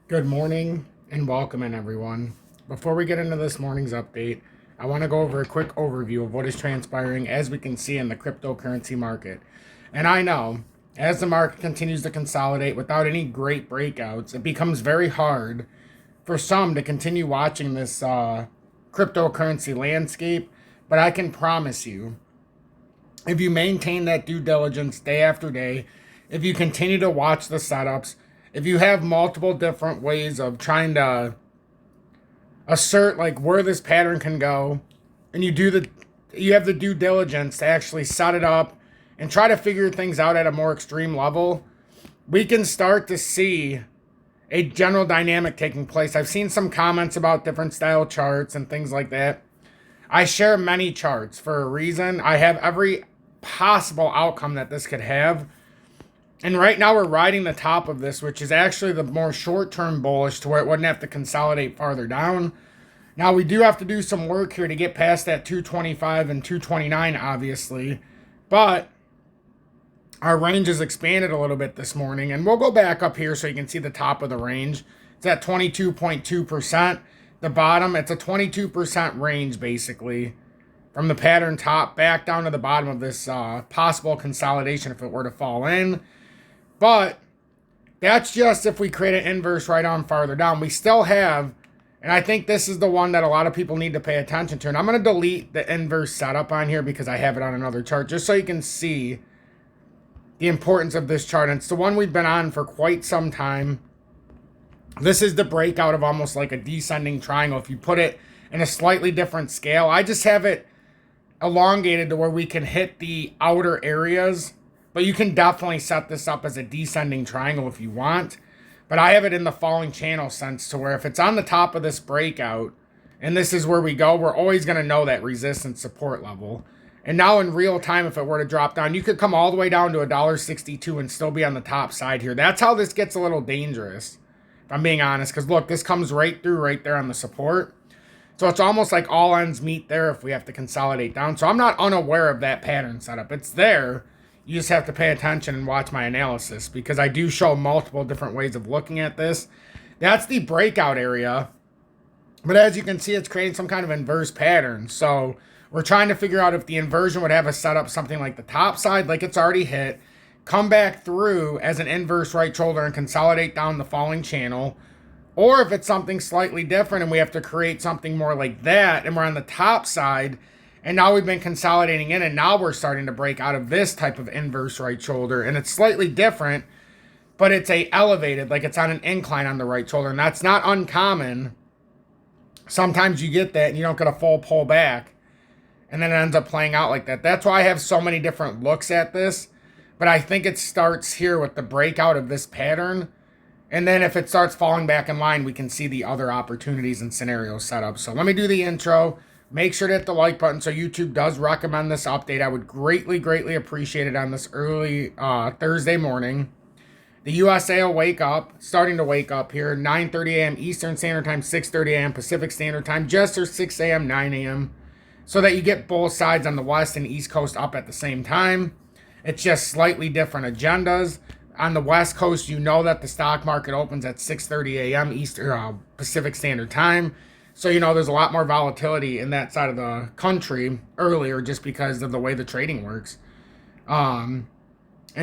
Good morning and welcome in, everyone. Before we get into this morning's update, I want to go over a quick overview of what is transpiring as we can see in the cryptocurrency market. And I know, as the market continues to consolidate without any great breakouts, it becomes very hard for some to continue watching this cryptocurrency landscape. But I can promise you, if you maintain that due diligence day after day, if you continue to watch the setups, if you have multiple different ways of trying to assert like where this pattern can go, and you have the due diligence to actually set it up and try to figure things out at a more extreme level, we can start to see a general dynamic taking place. I've seen some comments about different style charts and things like that. I share many charts for a reason. I have every possible outcome that this could have. And right now we're riding the top of this, which is actually the more short-term bullish to where it wouldn't have to consolidate farther down. Now we do have to do some work here to get past that 225 and 229, obviously. But our range has expanded a little bit this morning. And we'll go back up here so you can see the top of the range. It's at 22.2%. The bottom, it's a 22% range, basically. From the pattern top back down to the bottom of this possible consolidation if it were to fall in. But that's just if we create an inverse right on farther down. We still have, and I think this is the one that a lot of people need to pay attention to. And I'm going to delete the inverse setup on here because I have it on another chart just so you can see the importance of this chart. And it's the one we've been on for quite some time. This is the breakout of almost like a descending triangle. If you put it in a slightly different scale, I just have it elongated to where we can hit the outer areas, but you can definitely set this up as a descending triangle if you want. But I have it in the falling channel sense to where if it's on the top of this breakout and this is where we go, we're always going to know that resistance support level. And now in real time, if it were to drop down, you could come all the way down to $1.62 and still be on the top side here. That's how this gets a little dangerous, if I'm being honest, because look, this comes right through right there on the support. So it's almost like all ends meet there if we have to consolidate down. So I'm not unaware of that pattern setup. It's there. You just have to pay attention and watch my analysis because I do show multiple different ways of looking at this. That's the breakout area. But as you can see, it's creating some kind of inverse pattern. So we're trying to figure out if the inversion would have a setup something like the top side, like it's already hit, come back through as an inverse right shoulder and consolidate down the falling channel. Or if it's something slightly different and we have to create something more like that and we're on the top side and now we've been consolidating in and now we're starting to break out of this type of inverse right shoulder and it's slightly different, but it's a elevated, like it's on an incline on the right shoulder, and that's not uncommon. Sometimes you get that and you don't get a full pull back and then it ends up playing out like that. That's why I have so many different looks at this, but I think it starts here with the breakout of this pattern. And then if it starts falling back in line, we can see the other opportunities and scenarios set up. So let me do the intro. Make sure to hit the like button so YouTube does recommend this update. I would greatly, greatly appreciate it on this early Thursday morning. The USA will wake up, starting to wake up here, 9:30 a.m. Eastern Standard Time, 6:30 a.m. Pacific Standard Time, just or 6 a.m., 9 a.m. So that you get both sides on the West and East Coast up at the same time. It's just slightly different agendas. On the West Coast, you know that the stock market opens at 6:30 a.m. Eastern Pacific Standard Time. So, you know, there's a lot more volatility in that side of the country earlier just because of the way the trading works. And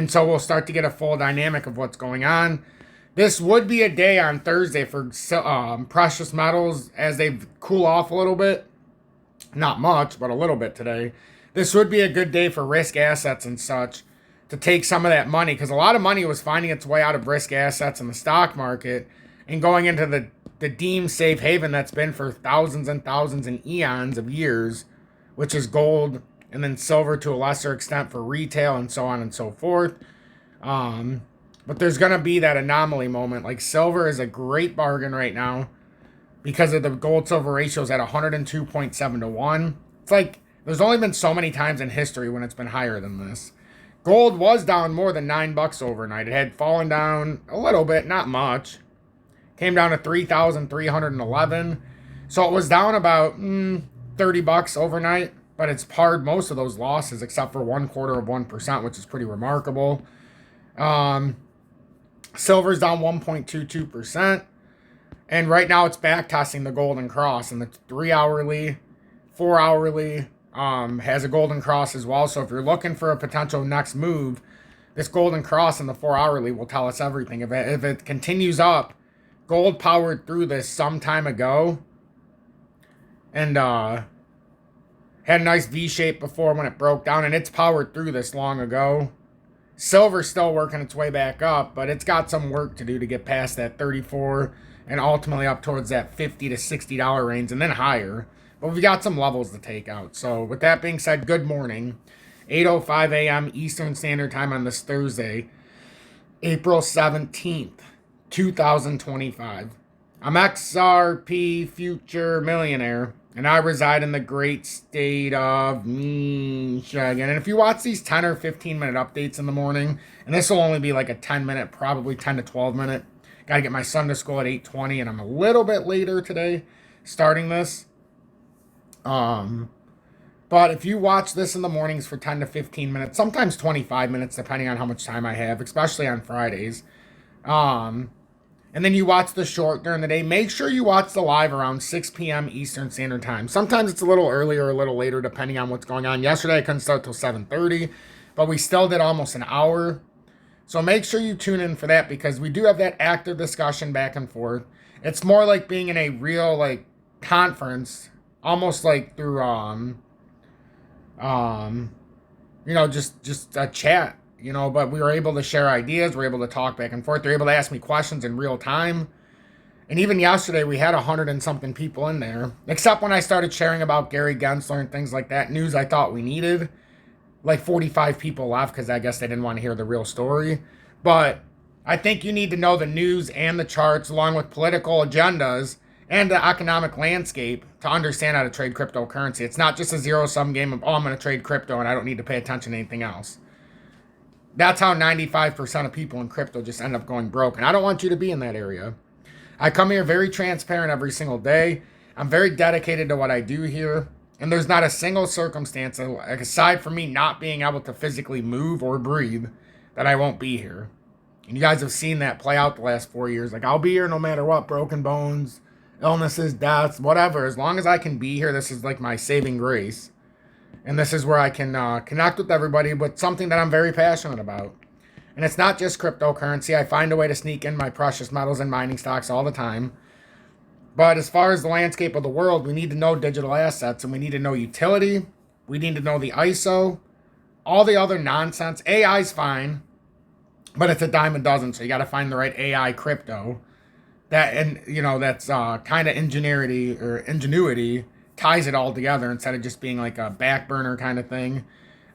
so we'll start to get a full dynamic of what's going on. This would be a day on Thursday for precious metals as they cool off a little bit. Not much, but a little bit today. This would be a good day for risk assets and such, to take some of that money, because a lot of money was finding its way out of risk assets in the stock market and going into the deemed safe haven that's been for thousands and thousands and eons of years, which is gold, and then silver to a lesser extent for retail and so on and so forth. But there's going to be that anomaly moment. Like silver is a great bargain right now because of the gold silver ratios at 102.7 to 1. It's like there's only been so many times in history when it's been higher than this. Gold was down more than $9 overnight. It had fallen down a little bit, not much. Came down to 3,311. So it was down about $30 overnight, but it's parred most of those losses except for 0.25%, which is pretty remarkable. Silver's down 1.22%. And right now it's back testing the golden cross, and the 3 hourly, 4 hourly has a golden cross as well. So if you're looking for a potential next move, this golden cross in the 4 hourly will tell us everything. If it continues up, gold powered through this some time ago, and had a nice V shape before when it broke down, and it's powered through this long ago. Silver's still working its way back up, but it's got some work to do to get past that 34 and ultimately up towards that $50 to $60 range and then higher. But we've got some levels to take out. So with that being said, good morning. 8:05 a.m. Eastern Standard Time on this Thursday, April 17th, 2025. I'm XRP Future Millionaire, and I reside in the great state of Michigan. And if you watch these 10 or 15 minute updates in the morning, and this will only be like a 10 minute, probably 10 to 12 minute. Got to get my son to school at 8:20, and I'm a little bit later today starting this. But if you watch this in the mornings for 10 to 15 minutes, sometimes 25 minutes, depending on how much time I have, especially on Fridays. And then you watch the short during the day. Make sure you watch the live around 6 p.m. Eastern Standard Time. Sometimes it's a little earlier or a little later, depending on what's going on. Yesterday, I couldn't start till 7:30, but we still did almost an hour. So make sure you tune in for that, because we do have that active discussion back and forth. It's more like being in a real, like, conference, almost like through, just a chat. But we were able to share ideas. We're able to talk back and forth. They're able to ask me questions in real time. And even yesterday, we had 100 and something people in there. Except when I started sharing about Gary Gensler and things like that, news I thought we needed. Like 45 people left because I guess they didn't want to hear the real story. But I think you need to know the news and the charts along with political agendas and the economic landscape to understand how to trade cryptocurrency. It's not just a zero-sum game of, I'm going to trade crypto and I don't need to pay attention to anything else. That's how 95% of people in crypto just end up going broke. And I don't want you to be in that area. I come here very transparent every single day. I'm very dedicated to what I do here. And there's not a single circumstance, aside from me not being able to physically move or breathe, that I won't be here. And you guys have seen that play out the last 4 years. Like, I'll be here no matter what. Broken bones, illnesses, deaths, whatever. As long as I can be here, this is like my saving grace. And this is where I can connect with everybody with something that I'm very passionate about. And it's not just cryptocurrency. I find a way to sneak in my precious metals and mining stocks all the time. But as far as the landscape of the world, we need to know digital assets, and we need to know utility. We need to know the ISO. All the other nonsense. AI's fine, but it's a dime a dozen, so you got to find the right AI crypto. That's kind of ingenuity ties it all together instead of just being like a back burner kind of thing.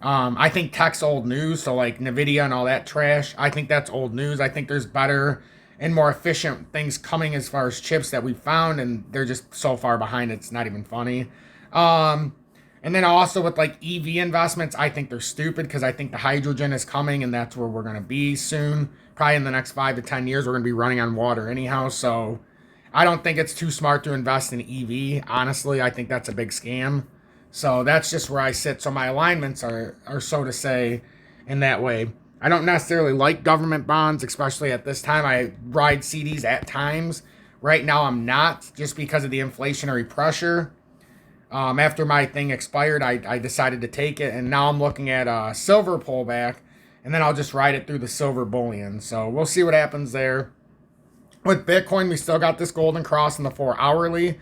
I think tech's old news, so like Nvidia and all that trash, I think that's old news. I think there's better and more efficient things coming as far as chips that we found, and they're just so far behind it's not even funny. And then also with like EV investments, I think they're stupid, because I think the hydrogen is coming, and that's where we're going to be soon. Probably in the next 5 to 10 years, we're going to be running on water anyhow, so I don't think it's too smart to invest in EV. Honestly, I think that's a big scam. So that's just where I sit. So my alignments are so to say, in that way. I don't necessarily like government bonds, especially at this time. I ride CDs at times. Right now I'm not, just because of the inflationary pressure. After my thing expired, I decided to take it. And now I'm looking at a silver pullback. And then I'll just ride it through the silver bullion. So we'll see what happens there. With Bitcoin, we still got this golden cross in the 4 hourly.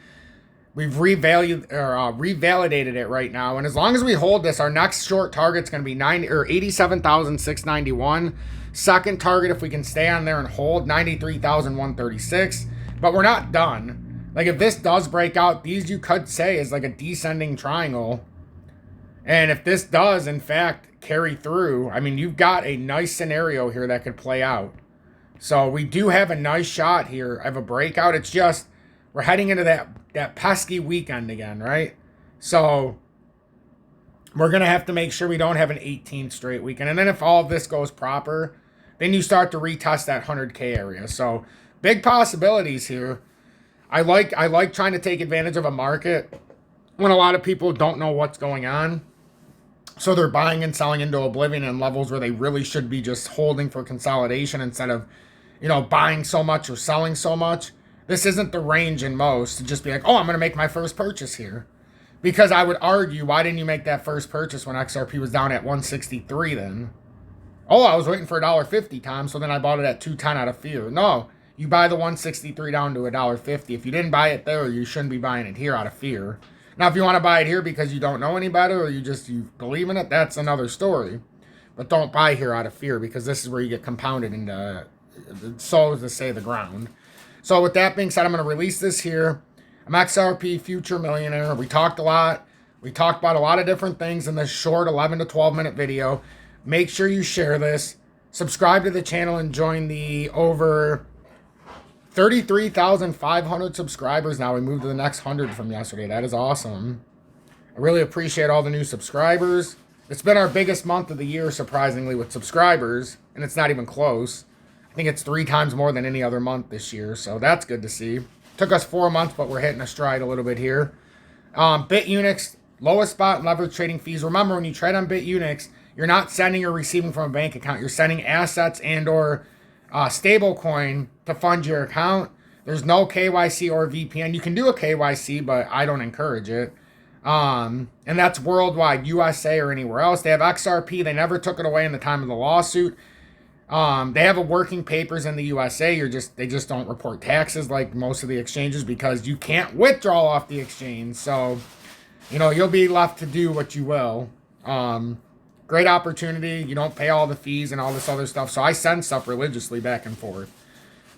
We've revalidated it right now. And as long as we hold this, our next short target's going to be 87,691. Second target, if we can stay on there and hold, 93,136. But we're not done. Like, if this does break out, these you could say is like a descending triangle. And if this does, in fact, carry through, I mean, you've got a nice scenario here that could play out. So we do have a nice shot here of a breakout. It's just we're heading into that pesky weekend again, right? So we're going to have to make sure we don't have an 18th straight weekend. And then if all of this goes proper, then you start to retest that 100K area. So big possibilities here. I like trying to take advantage of a market when a lot of people don't know what's going on. So they're buying and selling into oblivion in levels where they really should be just holding for consolidation instead of, buying so much or selling so much. This isn't the range in most to just be like, oh, I'm going to make my first purchase here. Because I would argue, why didn't you make that first purchase when XRP was down at 163 then? Oh, I was waiting for $1.50, Tom, so then I bought it at 210 out of fear. No, you buy the 163 down to $1.50. If you didn't buy it there, you shouldn't be buying it here out of fear. Now, if you want to buy it here because you don't know any better or you believe in it, that's another story. But don't buy here out of fear, because this is where you get compounded into, so to say, the ground. So with that being said, I'm going to release this here. I'm XRP Future Millionaire. We talked a lot. We talked about a lot of different things in this short 11 to 12 minute video. Make sure you share this. Subscribe to the channel and join the over 33,500 subscribers now. We moved to the next 100 from yesterday. That is awesome. I really appreciate all the new subscribers. It's been our biggest month of the year, surprisingly, with subscribers, and it's not even close. I think it's 3 times more than any other month this year, so that's good to see. Took us 4 months, but we're hitting a stride a little bit here. BITUNIX, lowest spot and leverage trading fees. Remember, when you trade on BITUNIX, you're not sending or receiving from a bank account. You're sending assets and or stable coin to fund your account. There's no KYC or VPN. You can do a KYC, but I don't encourage it. And that's worldwide, USA or anywhere else. They have XRP. They never took it away in the time of the lawsuit. They have a working papers in the USA. They just don't report taxes like most of the exchanges, because you can't withdraw off the exchange. So, you'll be left to do what you will. Great opportunity. You don't pay all the fees and all this other stuff. So I send stuff religiously back and forth.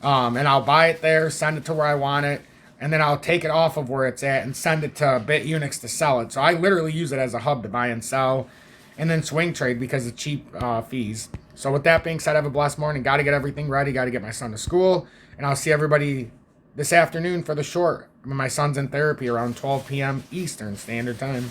And I'll buy it there, send it to where I want it, and then I'll take it off of where it's at and send it to BITUNIX to sell it. So I literally use it as a hub to buy and sell, and then swing trade because of cheap fees. So with that being said, have a blessed morning. Got to get everything ready. Got to get my son to school. And I'll see everybody this afternoon for the short. My son's in therapy around 12 p.m. Eastern Standard Time.